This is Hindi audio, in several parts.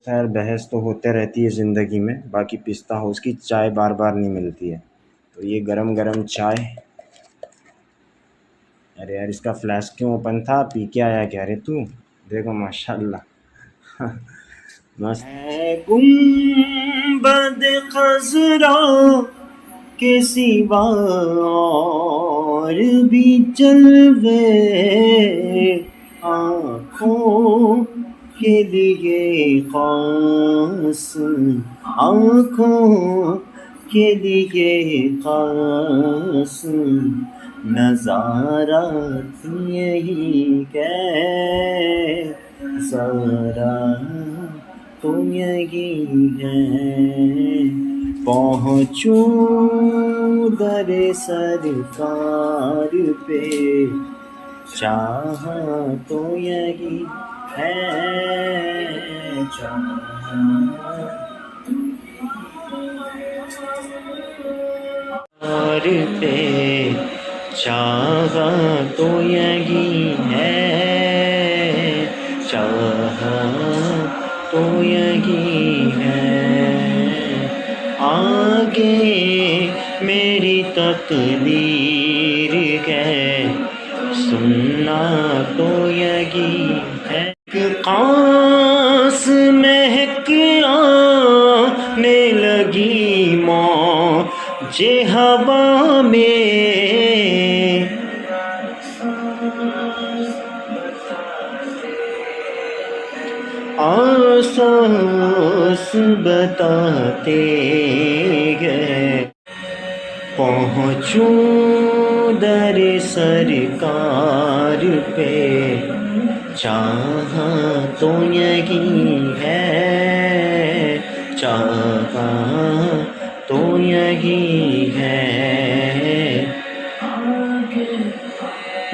खैर बहस तो होते रहती है ज़िंदगी में। बाकी पिस्ता हाउस की चाय बार बार नहीं मिलती है, तो ये गरम गरम चाय। अरे यार इसका फ्लैश क्यों ओपन था? पी के आया क्या रे तू? देखो माशाल्लाह मस्त है। गुंबद खजरा के सिवा और भी जलवे आँखों के लिए खास, आँखों के लिए खास नजारा यही है, जरा तो यही है। पहुँचूं दर सरकार पे, चाहा तो यही है, चाहा और पे, चाहा तो यही है, चाहा तो यही है। आगे मेरी तकदीर है, सुनना तो यही है। कांस महक आने लगी मौजे हवा में, आसास बताते गए। पहुँचूं दर सरकार पे, चाहा तो यही है, चाहा तो यही है।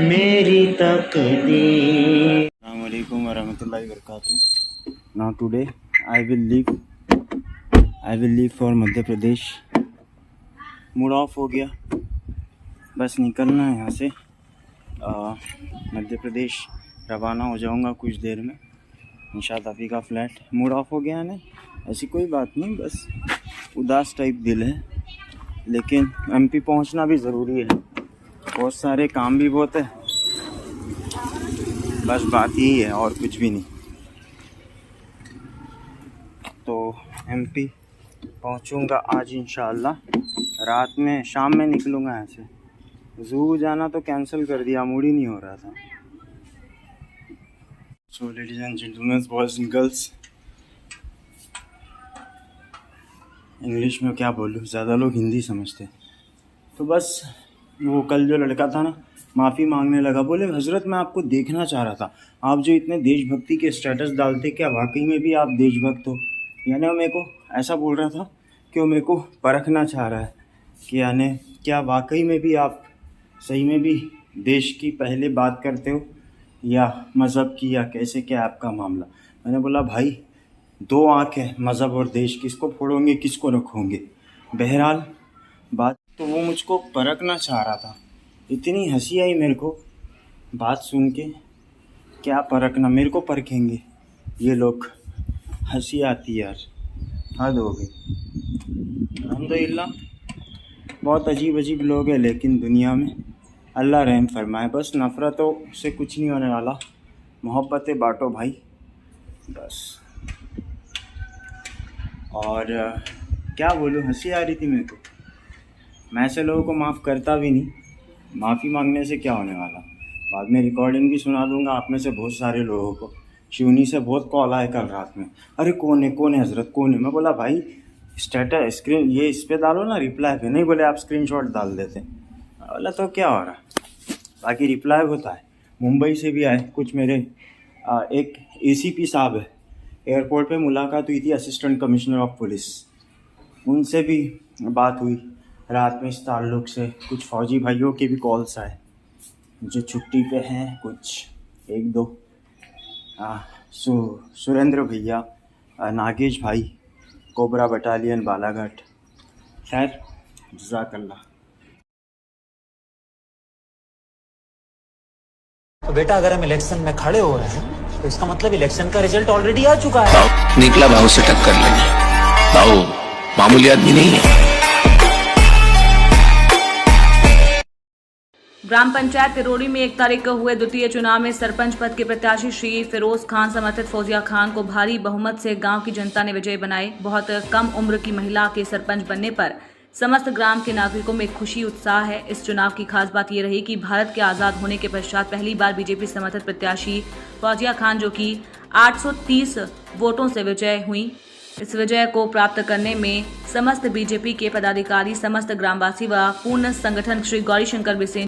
मेरी तकदीर। अस्सलाम वालेकुम वरहमतुल्लाहि वबरकातुहू। Now today I will leave for Madhya Pradesh. Mood off हो गया, बस निकलना है यहाँ से। मध्य प्रदेश रवाना हो जाऊँगा कुछ देर में। निशात अफ़ी का फ्लैट। मूड ऑफ हो गया है ना, ऐसी कोई बात नहीं, बस उदास टाइप दिल है। लेकिन एमपी पहुँचना भी ज़रूरी है, बहुत सारे काम भी बहुत है, बस बात यही है और कुछ भी नहीं। तो एमपी पहुँचूँगा आज इंशाअल्लाह। रात में शाम में निकलूँगा यहाँ से। ज़ू जाना तो कैंसिल कर दिया, मूड ही नहीं हो रहा था। So ladies and gentleman, boys and girls, English में क्या बोलूँ, ज़्यादा लोग हिंदी समझते। तो बस वो कल जो लड़का था ना, माफ़ी मांगने लगा, बोले हज़रत मैं आपको देखना चाह रहा था, आप जो इतने देशभक्ति के स्टेटस डालते, क्या वाकई में भी आप देशभक्त हो? यानी वो मेरे को ऐसा बोल रहा था कि वो मेरे को परखना चाह रहा है कि यानी क्या वाकई में भी आप सही में भी देश की पहले बात करते हो या मज़हब की, या कैसे क्या आपका मामला। मैंने बोला भाई दो आँख है मज़हब और देश, किसको फोड़ोगे किसको रखोगे। बहरहाल बात तो वो मुझको परखना चाह रहा था। इतनी हंसी आई मेरे को बात सुन के, क्या परखना, मेरे को परखेंगे ये लोग। हंसी आती यार, हद हो गई। अल्हम्दुलिल्लाह बहुत अजीब अजीब लोग हैं, लेकिन दुनिया में अल्लाह रहम फरमाए। बस नफ़रतों से कुछ नहीं होने वाला, मोहब्बतें बांटो भाई बस। और क्या बोलूँ, हंसी आ रही थी मेरे को। मैं ऐसे लोगों को माफ़ करता भी नहीं, माफ़ी मांगने से क्या होने वाला। बाद में रिकॉर्डिंग भी सुना दूंगा आप में से बहुत सारे लोगों को। शिवनी से बहुत कॉल आए कल रात में, अरे कौन है हज़रत, कौन है। मैं बोला भाई स्टेटस स्क्रीन ये इस पर डालो ना, रिप्लाई पे नहीं। बोले आप स्क्रीनशॉट डाल देते। बोला तो क्या हो रहा, बाकी रिप्लाई होता है। मुंबई से भी आए कुछ मेरे एक एसीपी साहब है, एयरपोर्ट पे मुलाकात हुई थी, असिस्टेंट कमिश्नर ऑफ पुलिस, उनसे भी बात हुई रात में इस ताल्लुक़ से। कुछ फ़ौजी भाइयों के भी कॉल्स आए जो छुट्टी पे हैं, कुछ एक दो सुरेंद्र भैया, नागेश भाई, कोबरा बटालियन बालाघाट। खैर जज़ाकल्लाह। तो बेटा अगर हम इलेक्शन में खड़े हो रहे हैं तो इसका मतलब इलेक्शन का रिजल्ट ऑलरेडी आ चुका है। निकला भाव से टक्कर लेने। भाव मामूली आदमी नहीं है। ग्राम पंचायत तिरोड़ी में 1 तारीख को हुए द्वितीय चुनाव में सरपंच पद के प्रत्याशी श्री फिरोज खान समर्थित फौजिया खान को भारी बहुमत से गांव की जनता ने विजयी बनाए। बहुत कम उम्र की महिला के सरपंच बनने पर समस्त ग्राम के नागरिकों में खुशी उत्साह है। इस चुनाव की खास बात ये रही कि भारत के आजाद होने के पश्चात पहली बार बीजेपी समर्थित प्रत्याशी फौजिया खान जो कि 830 वोटों से विजय हुई। इस विजय को प्राप्त करने में समस्त बीजेपी के पदाधिकारी, समस्त ग्रामवासी व पूर्ण संगठन श्री गौरीशंकर बिसेन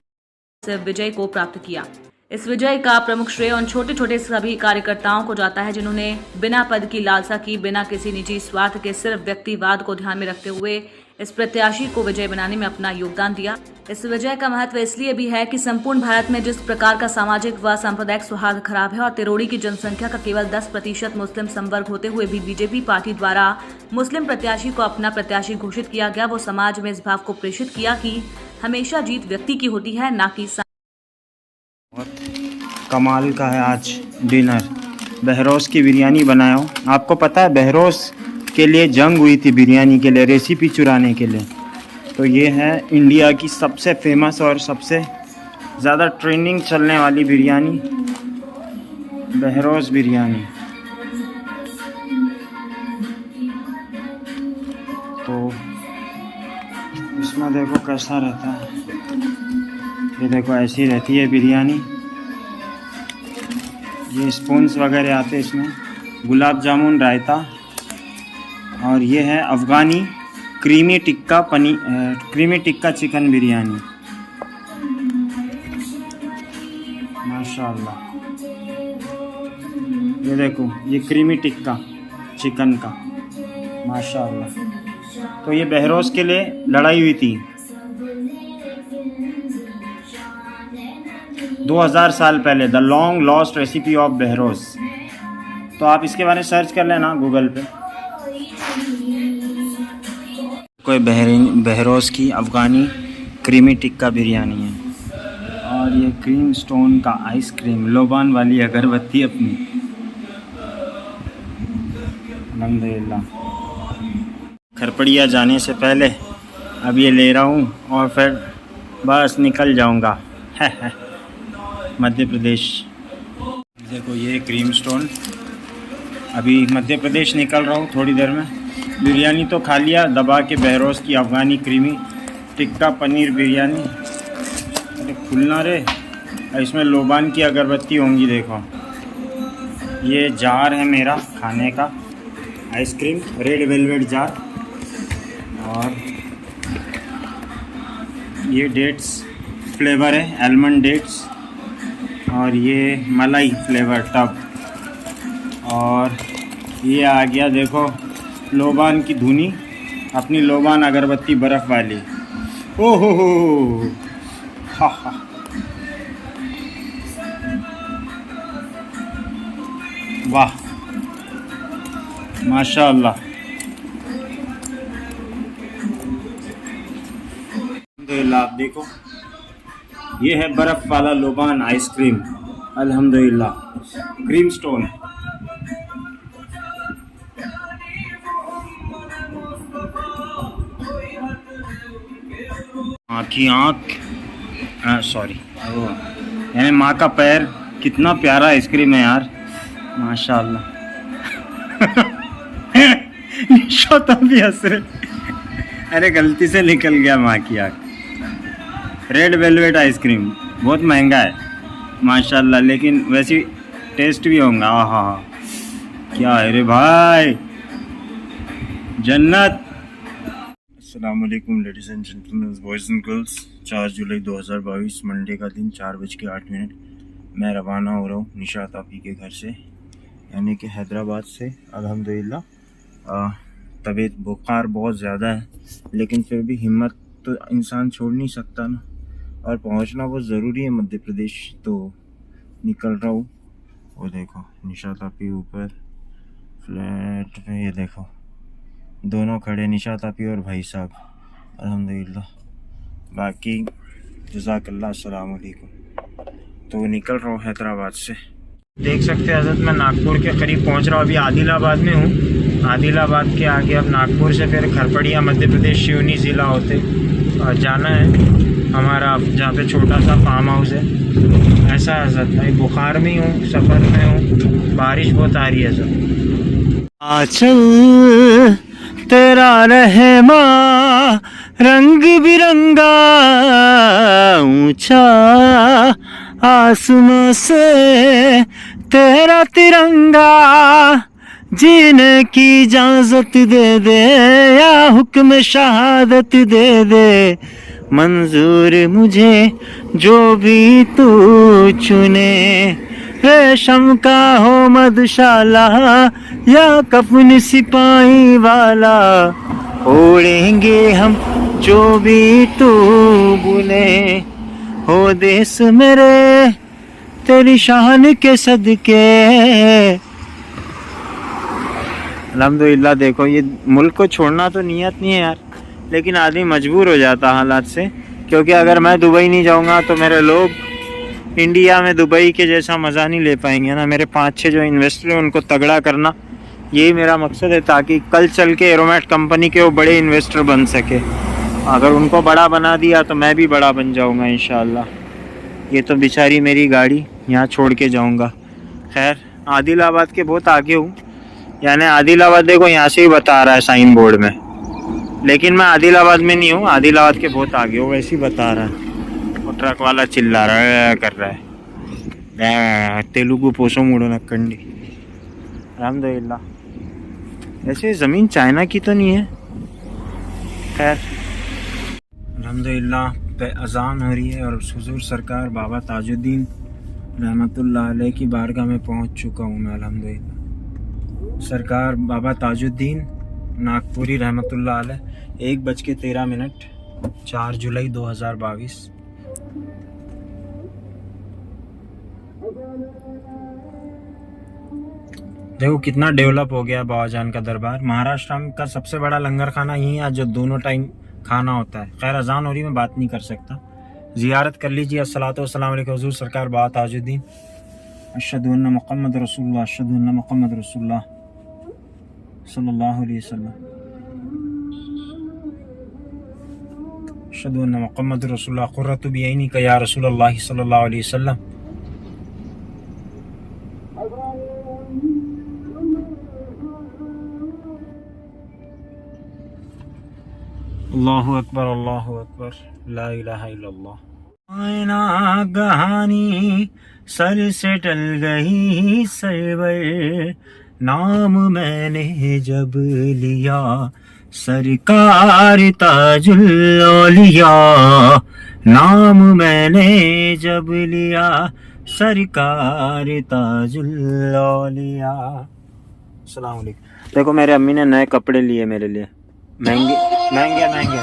विजय को प्राप्त किया। इस विजय का प्रमुख श्रेय उन छोटे छोटे सभी कार्यकर्ताओं को जाता है जिन्होंने बिना पद की लालसा की, बिना किसी निजी स्वार्थ के सिर्फ व्यक्तिवाद को ध्यान में रखते हुए इस प्रत्याशी को विजय बनाने में अपना योगदान दिया। इस विजय का महत्व इसलिए भी है कि संपूर्ण भारत में जिस प्रकार का सामाजिक व सांप्रदायिक सौहार्द खराब है और तिरोड़ी की जनसंख्या का केवल 10% मुस्लिम संवर्ग होते हुए भी बीजेपी पार्टी द्वारा मुस्लिम प्रत्याशी को अपना प्रत्याशी घोषित किया गया, वो समाज में इस भाव को प्रेषित किया कि हमेशा जीत व्यक्ति की होती है, ना कि कमाल का है आज डिनर। बहरोस की बिरयानी बनाया हूँ। आपको पता है बहरोस के लिए जंग हुई थी बिरयानी के लिए, रेसिपी चुराने के लिए। तो ये है इंडिया की सबसे फेमस और सबसे ज़्यादा ट्रेंडिंग चलने वाली बिरयानी, बहरोस बिरयानी। तो इसमें देखो कैसा रहता है, ये देखो ऐसी रहती है बिरयानी। ये स्पून्स वगैरह आते हैं इसमें, गुलाब जामुन, रायता, और ये है अफ़गानी क्रीमी टिक्का चिकन बिरयानी। माशाल्लाह, ये देखो ये क्रीमी टिक्का चिकन का, माशाल्लाह। तो ये बहरोस के लिए लड़ाई हुई थी 2000 साल पहले, the long lost recipe of बहरोस। तो आप इसके बारे में सर्च कर लेना गूगल पे। कोई बहरोस की अफ़गानी क्रीमी टिक्का बिरयानी है। और ये क्रीम स्टोन का आइसक्रीम, लोबान वाली अगरबत्ती अपनी, अल्हम्दुलिल्लाह। खरपड़िया जाने से पहले अब ये ले रहा हूँ और फिर बस निकल जाऊँगा मध्य प्रदेश। देखो ये क्रीम स्टोन, अभी मध्य प्रदेश निकल रहा हूँ थोड़ी देर में। बिरयानी तो खा लिया दबा के, बहरोस की अफ़गानी क्रीमी टिक्का पनीर बिरयानी। अरे खुलना रे, इसमें लोबान की अगरबत्ती होंगी। देखो ये जार है मेरा खाने का, आइसक्रीम रेड वेलवेट जार। और ये डेट्स फ्लेवर है, आलमंड डेट्स। और ये मलाई फ्लेवर टब। और ये आ गया देखो लोबान की धुनी, अपनी लोबान अगरबत्ती बर्फ़ वाली। ओहो हो, हा हा। वाह माशाअल्लाह। अल्हम्दुलिल्लाह, आप देखो ये है बर्फ़ वाला लोबान आइसक्रीम, अल्हम्दुलिल्लाह। क्रीम स्टोन, आँखी आँख, सॉरी, यानी माँ का पैर। कितना प्यारा आइसक्रीम है यार, माशाअल्लाह। निशा भी हंस रहे। अरे गलती से निकल गया माँ की आँख। रेड वेलवेट आइसक्रीम बहुत महंगा है माशाल्लाह, लेकिन वैसे टेस्ट भी होगा। हाँ, क्या है रे भाई, जन्नत। अस्सलाम वालेकुम ladies and gentleman, boys and girls. 4 July 2022 Monday का दिन, 4:08। मैं रवाना हो रहा हूँ निशात आपी के घर से, यानी कि हैदराबाद से। अल्हम्दुलिल्लाह तबीयत बुखार बहुत ज़्यादा है, लेकिन फिर भी हिम्मत तो इंसान छोड़ नहीं सकता ना, और पहुंचना बहुत ज़रूरी है मध्य प्रदेश। तो निकल रहा हूँ। वो देखो निशात आपी ऊपर फ्लैट पे, ये देखो दोनों खड़े, निशात आपी और भाई साहब, अल्हम्दुलिल्लाह। बाकी जज़ाकल्लाह, अस्सलाम वालेकुम। तो निकल रहा हूँ हैदराबाद से। देख सकते हैं हजरत, मैं नागपुर के करीब पहुंच रहा हूँ। अभी आदिलाबाद में हूँ। आदिलाबाद के आगे अब नागपुर से फिर खरपड़िया मध्य प्रदेश शिवनी ज़िला होते जाना है हमारा, जहाँ पे छोटा सा फार्म हाउस है। ऐसा है हजरत, भाई बुखार में ही हूँ, सफ़र में हूँ, बारिश बहुत आ रही है हजरत। आंचल तेरा रहमा रंग बिरंगा ऊंचा आसमां से तेरा तिरंगा, जीने की इजाजत दे दे या हुक्म शहादत दे दे, मंजूर मुझे जो भी तू चुने, रेशम का हो मधुशाला या कफन सिपाही वाला, ओढ़ेंगे हम जो भी तू बोले, हो देश मेरे तेरी शान के सदके। अल्हम्दुलिल्लाह। देखो ये मुल्क को छोड़ना तो नियत नहीं है यार, लेकिन आदमी मजबूर हो जाता हालात से, क्योंकि अगर मैं दुबई नहीं जाऊंगा तो मेरे लोग इंडिया में दुबई के जैसा मज़ा नहीं ले पाएंगे ना। मेरे 5-6 जो इन्वेस्टर हैं उनको तगड़ा करना, यही मेरा मकसद है, ताकि कल चल के एरोमेट कंपनी के वो बड़े इन्वेस्टर बन सके। अगर उनको बड़ा बना दिया तो मैं भी बड़ा बन जाऊंगा इंशाल्लाह। ये तो बेचारी मेरी गाड़ी यहाँ छोड़ के जाऊंगा। खैर आदिलाबाद के बहुत आगे हूँ, यानी आदिलाबाद देखो यहाँ से ही बता रहा है साइन बोर्ड में, लेकिन मैं आदिलाबाद में नहीं हूँ, आदिलाबाद के बहुत आगे हूँ, वैसे ही बता रहा है। वो ट्रक वाला चिल्ला रहा है, कर रहा है तेलुगु पोसो मुड़ो नक्कंडी। अल्हम्दुलिल्लाह। ऐसे ज़मीन चाइना की तो नहीं है। खैर अल्हम्दुलिल्लाह अज़ान हो रही है और हुज़ूर सरकार बाबा ताजुद्दीन रहमतुल्लाह अलैह की बारगाह में पहुंच चुका हूं मैं। अल्हम्दुलिल्लाह सरकार बाबा ताजुद्दीन नागपुरी रहमतुल्लाह अलैह 1:13 4 जुलाई 2022। देखो कितना डेवलप हो गया बाबाजान का दरबार। महाराष्ट्र का सबसे बड़ा लंगर खाना यही है जो दोनों टाइम खाना होता है। खैर अजान हो रही, मैं बात नहीं कर सकता। ज़ियारत कर लीजिए। अस्सलातु वस्सलाम अलैकुम हुज़ूर सरकार बाबा ताजुद्दीन। अशहदु अन्ना मुहम्मद रसूलुल्लाह, अशहदु अन्ना मुहम्मद रसूलुल्लाह सल्लल्लाहु अलैहि वसल्लम, अशहदु अन्ना मुहम्मद रसूलुल्लाह कुर्रतु बिअयनी का या रसूलल्लाह सल्लल्लाहु अलैहि वसल्लम। अल्लाहु अकबर, अल्लाहु अकबर, ला इलाहा इल्लल्लाह। आईना कहानी सर से टल गई सरवर, नाम मैंने जब लिया सरकार ताजुल औलिया, नाम मैंने जब लिया सरकार ताजुल औलिया। अस्सलाम वालेकुम। देखो मेरे अम्मी ने नए कपड़े लिए मेरे लिए, महंगे महंगे महंगे।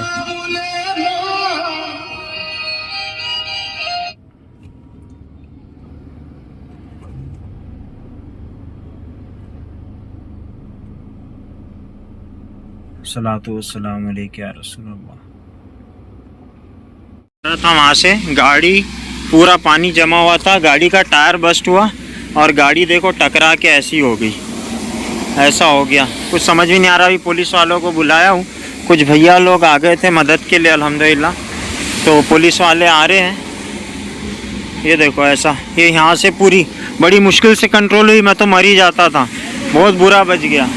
सलातु वस्सलाम अलैका या रसूलल्लाह। था वहाँ से गाड़ी पूरा पानी जमा हुआ था, गाड़ी का टायर बस्ट हुआ और गाड़ी देखो टकरा के ऐसी हो गई। ऐसा हो गया, कुछ समझ भी नहीं आ रहा। अभी पुलिस वालों को बुलाया हूँ, कुछ भैया लोग आ गए थे मदद के लिए अल्हम्दुलिल्लाह, तो पुलिस वाले आ रहे हैं। ये देखो ऐसा, ये यहाँ से पूरी बड़ी मुश्किल से कंट्रोल हुई, मैं तो मर ही जाता था, बहुत बुरा बच गया।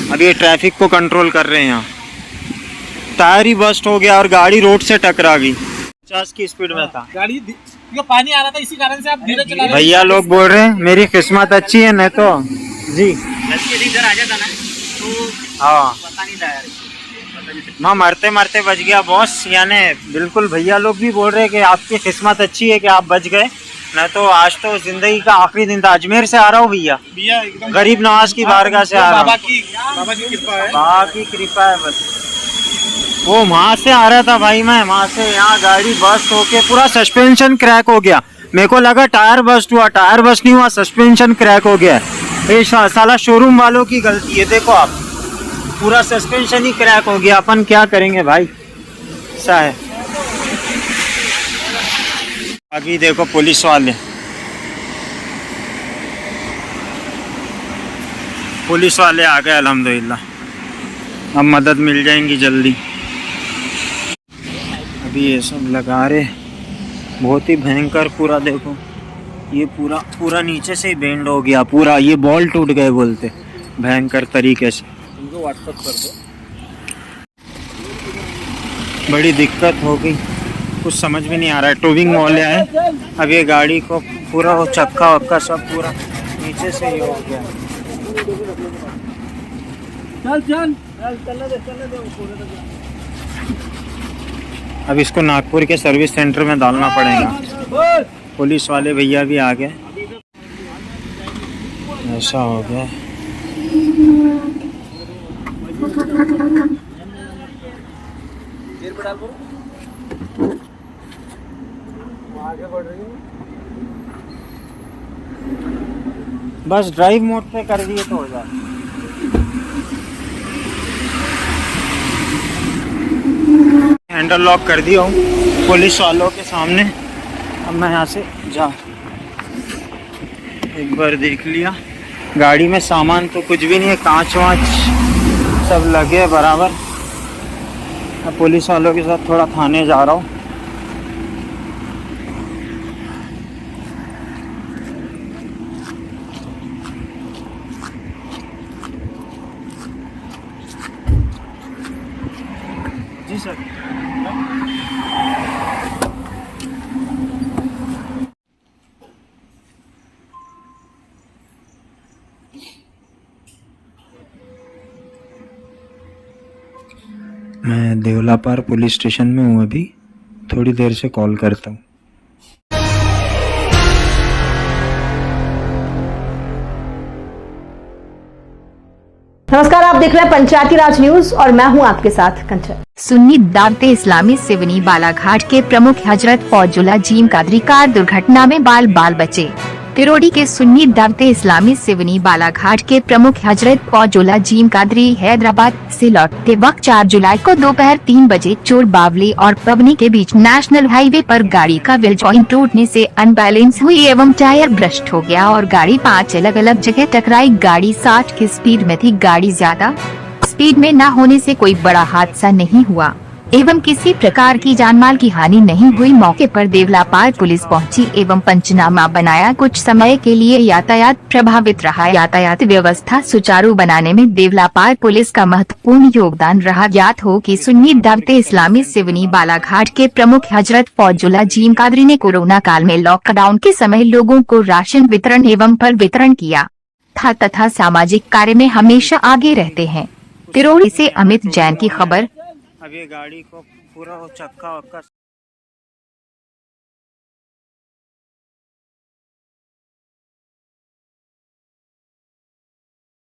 अभी ये ट्रैफिक को कंट्रोल कर रहे हैं यहाँ। टायर ही बस्ट हो गया और गाड़ी रोड से टकरा गई। 50 की स्पीड में था गाड़ी, क्यों पानी आ रहा था इसी कारण से आप धीरे चला रहे। भैया लोग बोल रहे हैं मेरी किस्मत अच्छी है, नहीं तो जी इधर आ जाता ना तो हाँ पता नहीं था यार, मैं मरते मरते बच गया बॉस। यानी बिल्कुल भैया लोग भी बोल रहे हैं कि आपकी किस्मत अच्छी है कि आप बच गए, नहीं तो आज तो जिंदगी का आखिरी दिन था। अजमेर से आ रहा हूँ भैया, एकदम गरीब नवाज की बारगाह से आ रहा हूँ। बाबा की कृपा है, बाबा की कृपा है बस। वो वहाँ से आ रहा था भाई, मैं वहाँ से यहाँ गाड़ी बस्ट होके पूरा सस्पेंशन क्रैक हो गया। मेरे को लगा टायर बस्ट हुआ, टायर बस्ट नहीं हुआ, सस्पेंशन क्रैक हो गया। ये साला शोरूम वालों की गलती है। देखो आप, पूरा सस्पेंशन ही क्रैक हो गया। अपन क्या करेंगे भाई, ऐसा है। अभी देखो पुलिस वाले, आ गए अल्हम्दुलिल्लाह। अब मदद मिल जाएंगी जल्दी। अभी ये सब लगा रहे, बहुत ही भयंकर। पूरा देखो, ये पूरा नीचे से ही बेंड हो गया पूरा, ये बॉल टूट गए बोलते, भयंकर तरीके से। इनको व्हाट्सएप कर दो। बड़ी दिक्कत हो गई, कुछ समझ में नहीं आ रहा है। टोविंग वाले आए, अब ये गाड़ी को पूरा वो चक्का वक्का सब पूरा नीचे से ही हो गया। अब इसको नागपुर के सर्विस सेंटर में डालना पड़ेगा। पुलिस वाले भैया भी आ गए, ऐसा हो गया। बस ड्राइव मोड पे कर दिए तो हो जाए। हैंडल लॉक कर दिया हूँ पुलिस वालों के सामने। अब मैं यहाँ से जा, एक बार देख लिया, गाड़ी में सामान तो कुछ भी नहीं है, कांच वाँच सब लगे है बराबर। अब पुलिस वालों के साथ थोड़ा थाने जा रहा हूँ। जी सर। मैं देवलापार पुलिस स्टेशन में हूँ, अभी थोड़ी देर से कॉल करता हूँ। नमस्कार, आप देख रहे हैं पंचायती राज न्यूज और मैं हूं आपके साथ कंचन। सुन्नी दावते इस्लामी सिवनी बालाघाट के प्रमुख हजरत फौजुल्ला जीम कादरी कार दुर्घटना में बाल बचे। तिरोड़ी के सुन्नी दावते इस्लामी सिवनी बालाघाट के प्रमुख हजरत फौजुल्ला जीम कादरी हैदराबाद से लौटते वक्त 4 जुलाई को दोपहर 3 बजे चोर बावली और पबनी के बीच नेशनल हाईवे पर गाड़ी का व्हील जॉइंट टूटने से अनबैलेंस हुई एवं टायर ब्रस्ट हो गया और गाड़ी 5 अलग अलग जगह टकराई। गाड़ी 60 की स्पीड में थी। गाड़ी ज्यादा स्पीड में न होने से कोई बड़ा हादसा नहीं हुआ एवं किसी प्रकार की जानमाल की हानि नहीं हुई। मौके पर देवलापार पुलिस पहुंची एवं पंचनामा बनाया। कुछ समय के लिए यातायात प्रभावित रहा। यातायात व्यवस्था सुचारू बनाने में देवलापार पुलिस का महत्वपूर्ण योगदान रहा। ज्ञात हो कि सुन्नी दावते इस्लामी सिवनी बालाघाट के प्रमुख हजरत फौजुल्ला जीम कादरी ने कोरोना काल में लॉकडाउन के समय लोगों को राशन वितरण एवं फल वितरण किया था तथा सामाजिक कार्य में हमेशा आगे रहते हैं। तिरोड़ी से अमित जैन की खबर। अब ये गाड़ी को पूरा वो चक्का वक्का